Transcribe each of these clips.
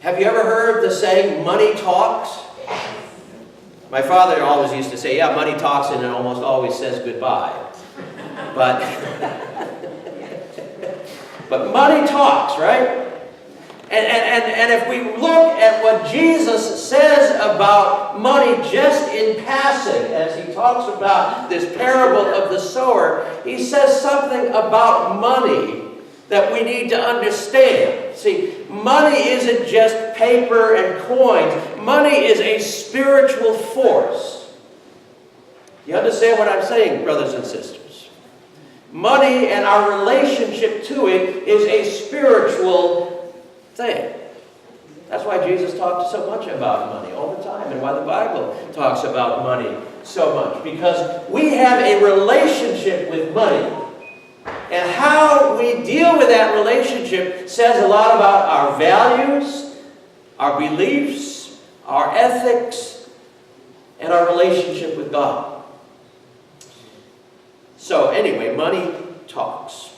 Have you ever heard the saying, money talks? My father always used to say, yeah, money talks, and it almost always says goodbye. But, but money talks, right? And if we look at what Jesus says about money just in passing, as he talks about this parable of the sower, he says something about money that we need to understand. See, money isn't just paper and coins. Money is a spiritual force. You understand what I'm saying, brothers and sisters? Money and our relationship to it is a spiritual thing. That's why Jesus talked so much about money all the time, and why the Bible talks about money so much. Because we have a relationship with money. And how we deal with that relationship says a lot about our values, our beliefs, our ethics, and our relationship with God. So anyway, money talks.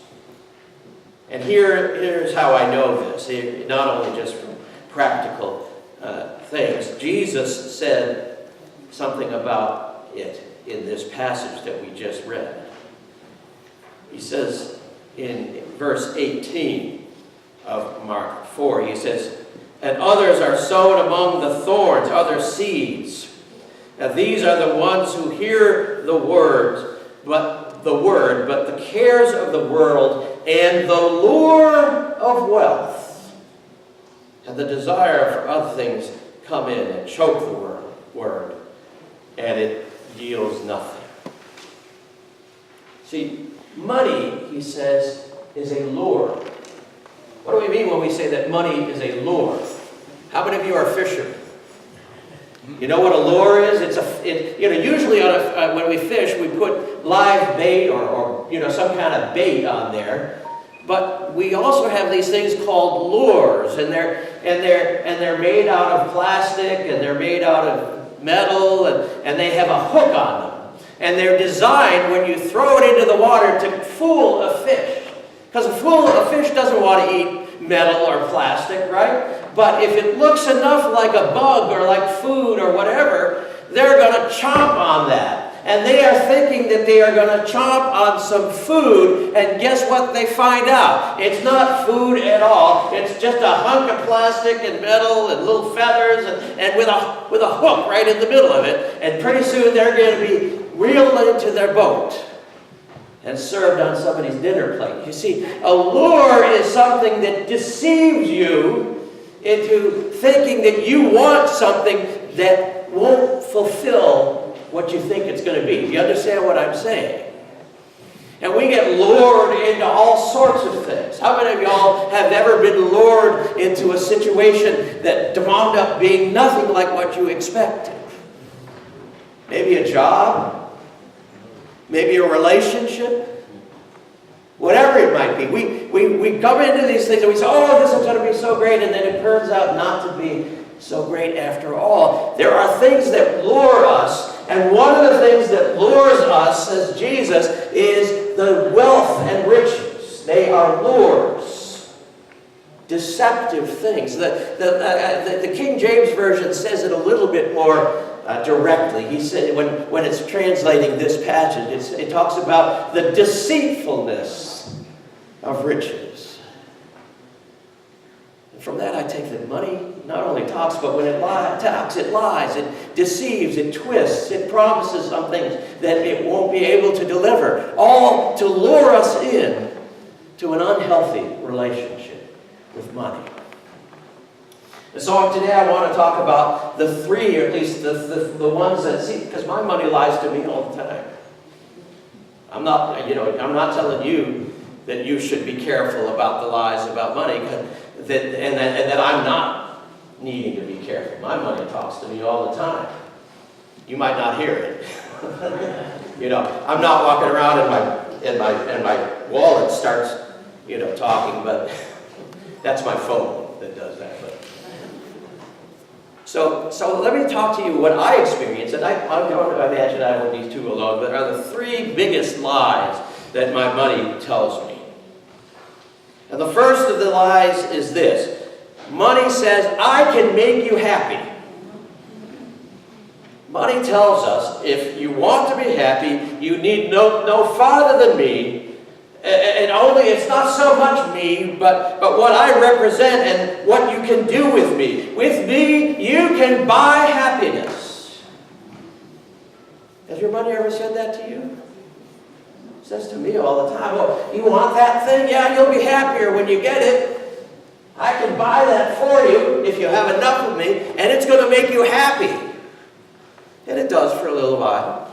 And here's how I know this, not only just from practical things. Jesus said something about it in this passage that we just read. He says in verse 18 of Mark 4, he says, and others are sown among the thorns, other seeds. Now these are the ones who hear the word, but the cares of the world and the lure of wealth and the desire for other things come in and choke the word, and it yields nothing. See, money, he says, is a lure. What do we mean when we say that money is a lure? How many of you are fishermen? You know what a lure is? Usually when we fish, we put live bait or some kind of bait on there. But we also have these things called lures, and they're made out of plastic, and they're made out of metal, and they have a hook on them. And they're designed, when you throw it into the water, to fool a fish. Because a fish doesn't want to eat metal or plastic, right? But if it looks enough like a bug or like food or whatever, they're going to chomp on that. And they are thinking that they are going to chomp on some food, and guess what they find out? It's not food at all. It's just a hunk of plastic and metal and little feathers and with a hook right in the middle of it. And pretty soon they're going to be reeled into their boat and served on somebody's dinner plate. You see, a lure is something that deceives you into thinking that you want something that won't fulfill what you think it's going to be. Do you understand what I'm saying? And we get lured into all sorts of things. How many of y'all have ever been lured into a situation that wound up being nothing like what you expected? Maybe a job, maybe a relationship, whatever it might be. We come into these things and we say, oh, this is going to be so great, and then it turns out not to be so great after all. There are things that lure us, and one of the things that lures us, says Jesus, is the wealth and riches. They are lures. Deceptive things. The King James Version says it a little bit more directly. He said, when it's translating this passage, it talks about the deceitfulness of riches. And from that I take that money not only talks, but when it talks, it lies, it deceives, it twists, it promises some things that it won't be able to deliver, all to lure us in to an unhealthy relationship with money. And so today I want to talk about the three, or at least the ones that see, because my money lies to me all the time. I'm not telling you that you should be careful about the lies about money, and that I'm not needing to be careful. My money talks to me all the time. You might not hear it. I'm not walking around and my wallet starts, talking, but that's my phone that does that. But So let me talk to you what I experienced, and I don't imagine I will be too alone, but are the three biggest lies that my money tells me. And the first of the lies is this: Money says, I can make you happy. Money tells us, if you want to be happy, you need no farther than me. And only, it's not so much me, but what I represent and what you can do with me. With me, you can buy happiness. Has your money ever said that to you? It says to me all the time, oh, you want that thing? Yeah, you'll be happier when you get it. I can buy that for you if you have enough of me, and it's going to make you happy. And it does for a little while.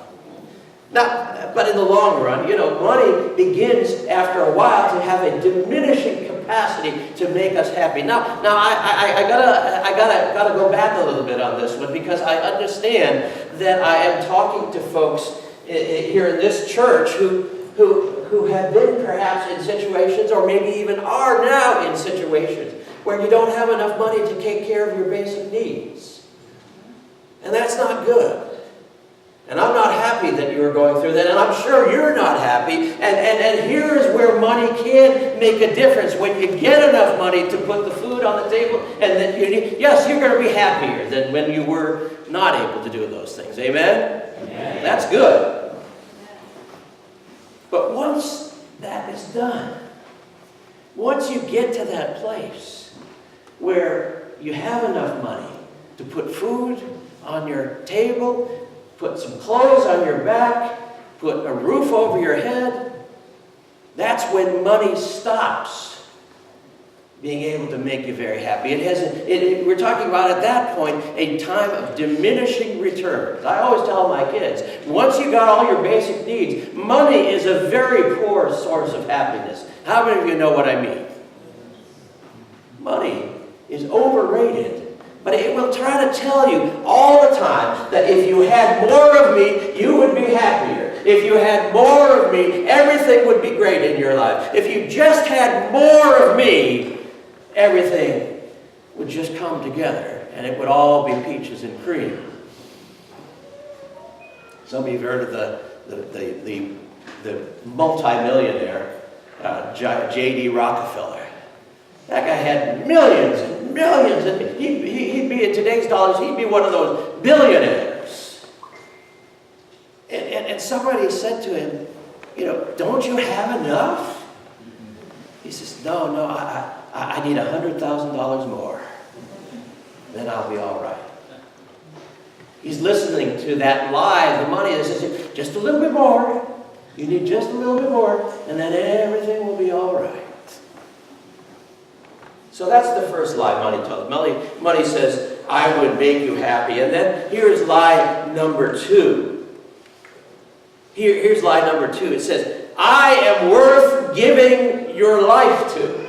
Now, but in the long run, money begins after a while to have a diminishing capacity to make us happy. Now, I gotta go back a little bit on this one, because I understand that I am talking to folks here in this church who have been perhaps in situations, or maybe even are now in situations, where you don't have enough money to take care of your basic needs. And that's not good. And I'm not happy that you're going through that, and I'm sure you're not happy. And here is where money can make a difference. When you get enough money to put the food on the table, and then yes, you're going to be happier than when you were not able to do those things. Amen? Amen. That's good. But once that is done, once you get to that place where you have enough money to put food on your table, put some clothes on your back, put a roof over your head, that's when money stops being able to make you very happy. We're talking about, at that point, a time of diminishing returns. I always tell my kids, once you got all your basic needs, money is a very poor source of happiness. How many of you know what I mean? Money is overrated. But it will try to tell you all the time that if you had more of me, you would be happier. If you had more of me, everything would be great in your life. If you just had more of me, everything would just come together, and it would all be peaches and cream. Some of you have heard of the multimillionaire, J.D. Rockefeller. That guy had millions and millions, and he'd be, in today's dollars, he'd be one of those billionaires. And somebody said to him, don't you have enough? He says, no, I need $100,000 more. Then I'll be all right. He's listening to that lie of the money that says, just a little bit more. You need just a little bit more, and then everything will be all right. So that's the first lie money tells. Money says, I would make you happy. And then here's lie number 2. Here's lie number 2. It says, I am worth giving your life to.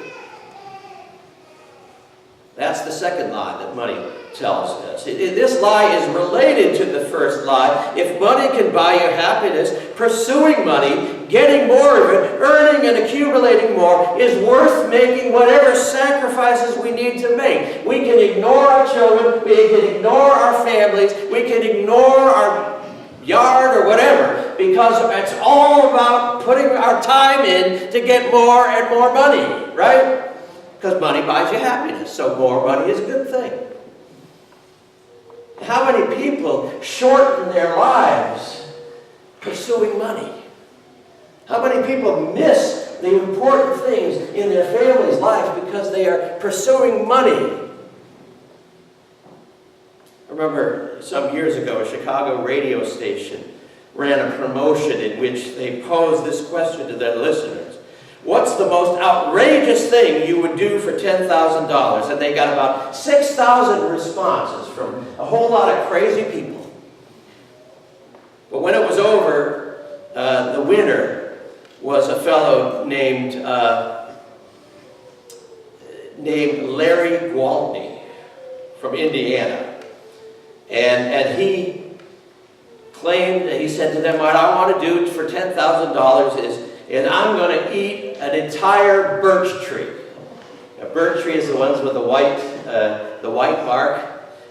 That's the second lie that money tells us. This lie is related to the first lie. If money can buy you happiness, pursuing money, getting more of it, earning and accumulating more, is worth making whatever sacrifices we need to make. We can ignore our children, we can ignore our families, we can ignore our yard or whatever, because it's all about putting our time in to get more and more money, right? Because money buys you happiness, so more money is a good thing. How many people shorten their lives pursuing money? How many people miss the important things in their family's life because they are pursuing money? I remember some years ago, a Chicago radio station ran a promotion in which they posed this question to their listeners. What's the most outrageous thing you would do for $10,000? And they got about 6,000 responses from a whole lot of crazy people. But when it was over, the winner was a fellow named Larry Gwaltney from Indiana. And he claimed, he said to them, what I want to do for $10,000 is I'm going to eat an entire birch tree. A birch tree is the ones with the white bark.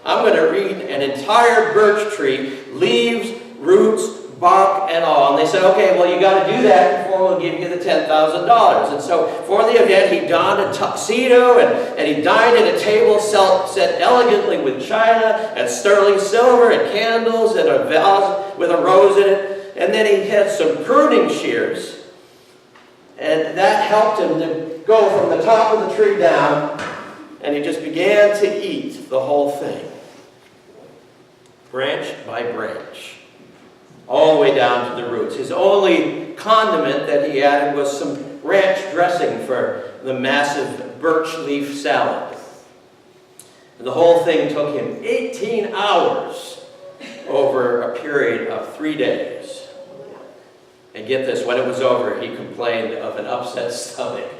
I'm going to eat an entire birch tree, leaves, roots, bark, and all. And they said, okay, well, you got to do that therefore we'll give you the $10,000. And so for the event, he donned a tuxedo, and he dined at a table set elegantly with china and sterling silver and candles and a vase with a rose in it. And then he had some pruning shears, and that helped him to go from the top of the tree down, and he just began to eat the whole thing, branch by branch, all the way down to the roots. His only condiment that he added was some ranch dressing for the massive birch leaf salad. And the whole thing took him 18 hours over a period of 3 days. And get this, when it was over, he complained of an upset stomach.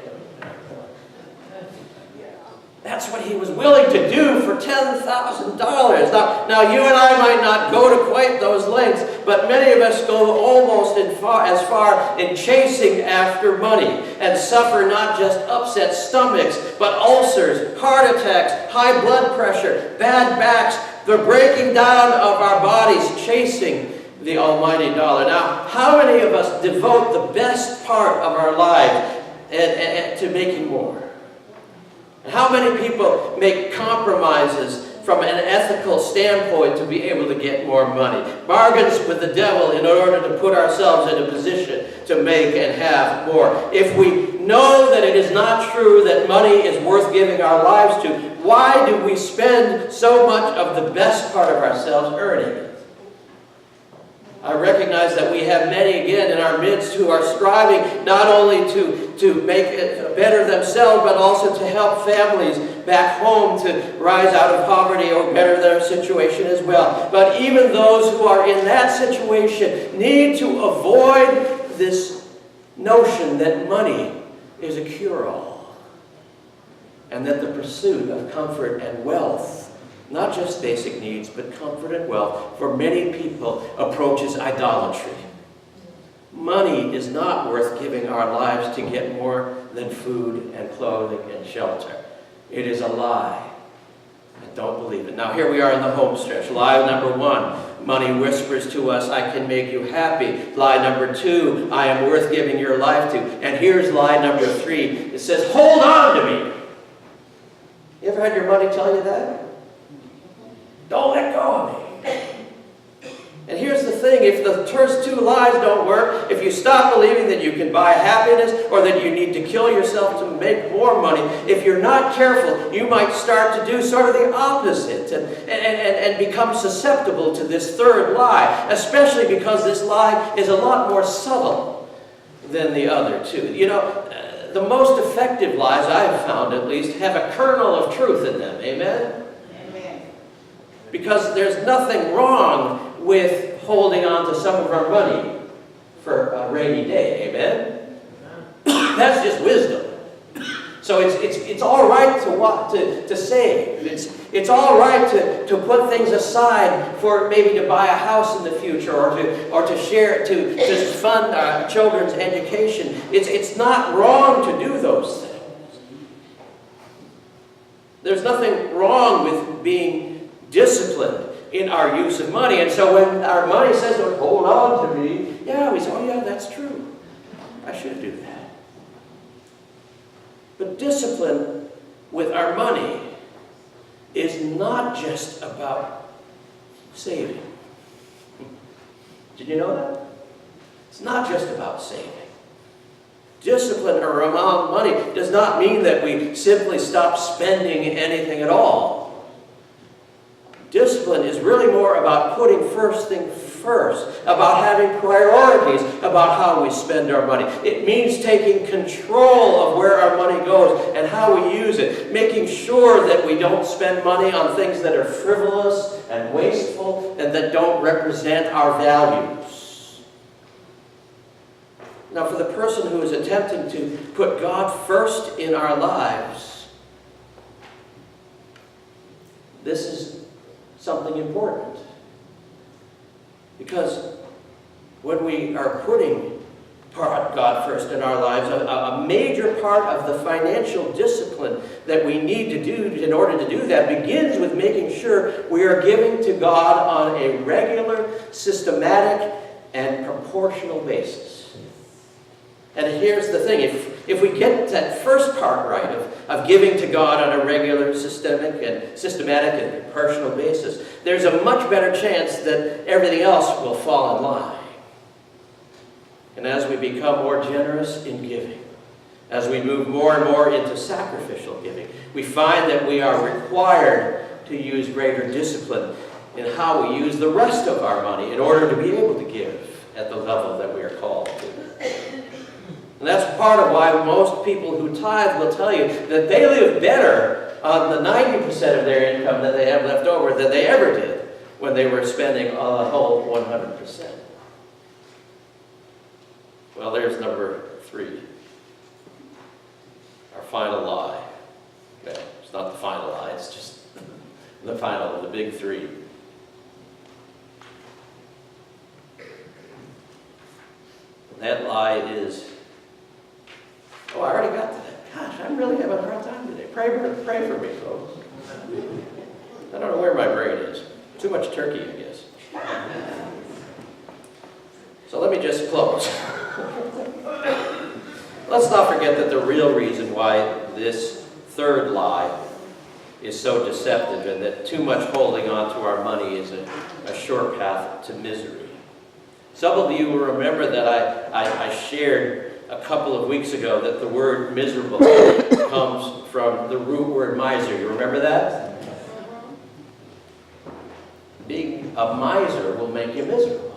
That's what he was willing to do for $10,000. Now, you and I might not go to quite those lengths, but many of us go almost as far in chasing after money and suffer not just upset stomachs, but ulcers, heart attacks, high blood pressure, bad backs, the breaking down of our bodies chasing the almighty dollar. Now, how many of us devote the best part of our life to making more? And how many people make compromises from an ethical standpoint to be able to get more money? Bargains with the devil in order to put ourselves in a position to make and have more. If we know that it is not true that money is worth giving our lives to, why do we spend so much of the best part of ourselves earning it? I recognize that we have many again in our midst who are striving not only to make it better themselves, but also to help families back home to rise out of poverty or better their situation as well. But even those who are in that situation need to avoid this notion that money is a cure-all, and that the pursuit of comfort and wealth, not just basic needs, but comfort and wealth, for many people approaches idolatry. Money is not worth giving our lives to get more than food and clothing and shelter. It is a lie. I don't believe it. Now here we are in the home stretch. Lie number 1, money whispers to us, I can make you happy. Lie number 2, I am worth giving your life to. And here's lie number 3. It says, hold on to me. You ever had your money tell you that? Don't let go of me. And here's the thing, if the first 2 lies don't work, if you stop believing that you can buy happiness or that you need to kill yourself to make more money, if you're not careful, you might start to do sort of the opposite and become susceptible to this 3rd lie, especially because this lie is a lot more subtle than the other 2. You know, the most effective lies I've found, at least, have a kernel of truth in them. Amen? Because there's nothing wrong with holding on to some of our money for a rainy day. Amen? That's just wisdom. So it's all right to save. It's all right to put things aside for maybe to buy a house in the future or to share to fund our children's education. It's not wrong to do those things. There's nothing wrong with being disciplined in our use of money. And so when our money says, oh, hold on to me, yeah, we say, oh yeah, that's true. I should do that. But discipline with our money is not just about saving. Did you know that? It's not just about saving. Discipline around money does not mean that we simply stop spending anything at all. Discipline is really more about putting first thing first, about having priorities about how we spend our money. It means taking control of where our money goes and how we use it, making sure that we don't spend money on things that are frivolous and wasteful and that don't represent our values. Now, for the person who is attempting to put God first in our lives, this is something important. Because when we are putting God first in our lives, a major part of the financial discipline that we need to do in order to do that begins with making sure we are giving to God on a regular, systematic, and proportional basis. And here's the thing, if we get that first part right of giving to God on a regular, systematic and personal basis, there's a much better chance that everything else will fall in line. And as we become more generous in giving, as we move more and more into sacrificial giving, we find that we are required to use greater discipline in how we use the rest of our money in order to be able to give at the level that we are called to. And that's part of why most people who tithe will tell you that they live better on the 90% of their income that they have left over than they ever did when they were spending a whole 100%. Well, there's number 3. Our final lie. Okay, it's not the final lie, it's just the final of the big 3. And that lie is, oh, I already got to that. Gosh, I'm really having a hard time today. Pray for me, folks. I don't know where my brain is. Too much turkey, I guess. So let me just close. Let's not forget that the real reason why this third lie is so deceptive and that too much holding on to our money is a short path to misery. Some of you will remember that I shared a couple of weeks ago that the word miserable comes from the root word miser. You remember that? Being a miser will make you miserable.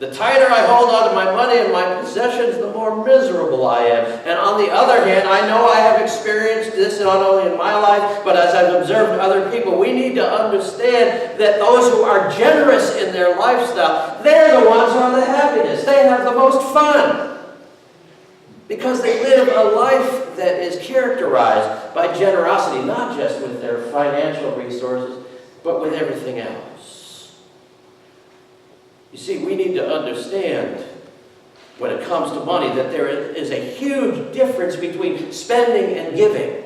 The tighter I hold on to my money and my possessions, the more miserable I am. And on the other hand, I know I have experienced this not only in my life, but as I've observed other people. We need to understand that those who are generous in their lifestyle, they're the ones who are the happiest. They have the most fun. Because they live a life that is characterized by generosity, not just with their financial resources, but with everything else. You see, we need to understand when it comes to money that there is a huge difference between spending and giving.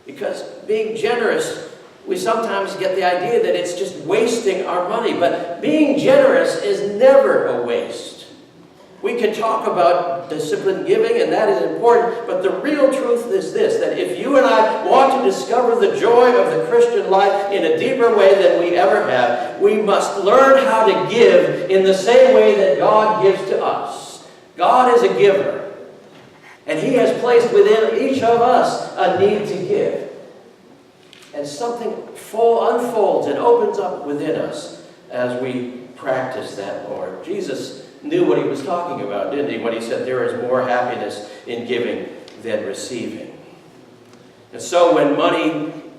Because being generous, we sometimes get the idea that it's just wasting our money. But being generous is never a waste. We can talk about disciplined giving, and that is important, but the real truth is this, that if you and I want to discover the joy of the Christian life in a deeper way than we ever have, we must learn how to give in the same way that God gives to us. God is a giver, and He has placed within each of us a need to give. And something unfolds and opens up within us as we practice that, Lord. Jesus knew what He was talking about, didn't He, when He said there is more happiness in giving than receiving. And so when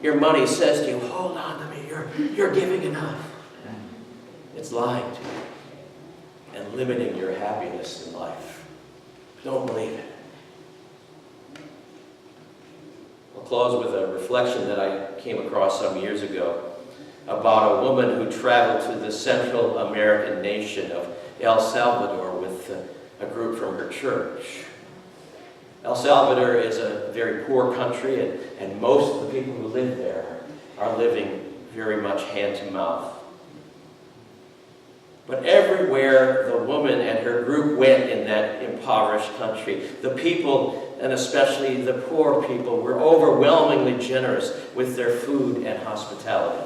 your money says to you, hold on to me, you're giving enough, it's lying to you and limiting your happiness in life. Don't believe it. I'll close with a reflection that I came across some years ago about a woman who traveled to the Central American nation of El Salvador with a group from her church. El Salvador is a very poor country, and most of the people who live there are living very much hand to mouth. But everywhere the woman and her group went in that impoverished country, the people, and especially the poor people, were overwhelmingly generous with their food and hospitality.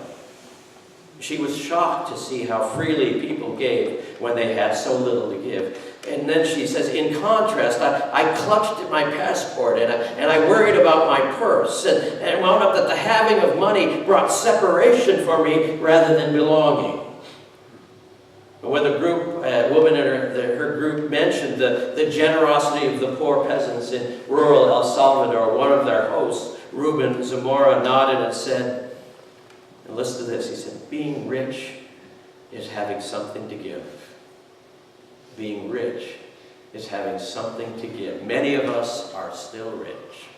She was shocked to see how freely people gave when they had so little to give. And then she says, in contrast, I clutched at my passport and I worried about my purse and wound up that the having of money brought separation for me rather than belonging. But when the woman and her group mentioned the generosity of the poor peasants in rural El Salvador, one of their hosts, Ruben Zamora, nodded and said, and listen to this, he said, being rich is having something to give. Being rich is having something to give. Many of us are still rich.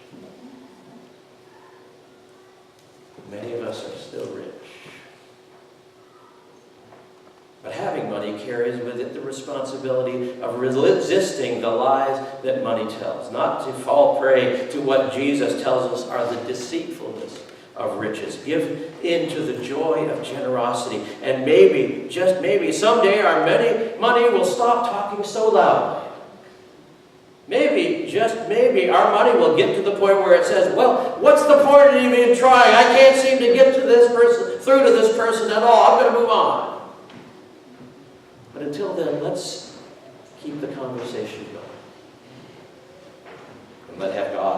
Many of us are still rich. But having money carries with it the responsibility of resisting the lies that money tells, not to fall prey to what Jesus tells us are the deceitfulness of riches. Give into the joy of generosity. And maybe, just maybe, someday our money will stop talking so loudly. Maybe, just maybe, our money will get to the point where it says, well, what's the point of even trying? I can't seem to get to this person, through to this person at all. I'm going to move on. But until then, let's keep the conversation going. And let have God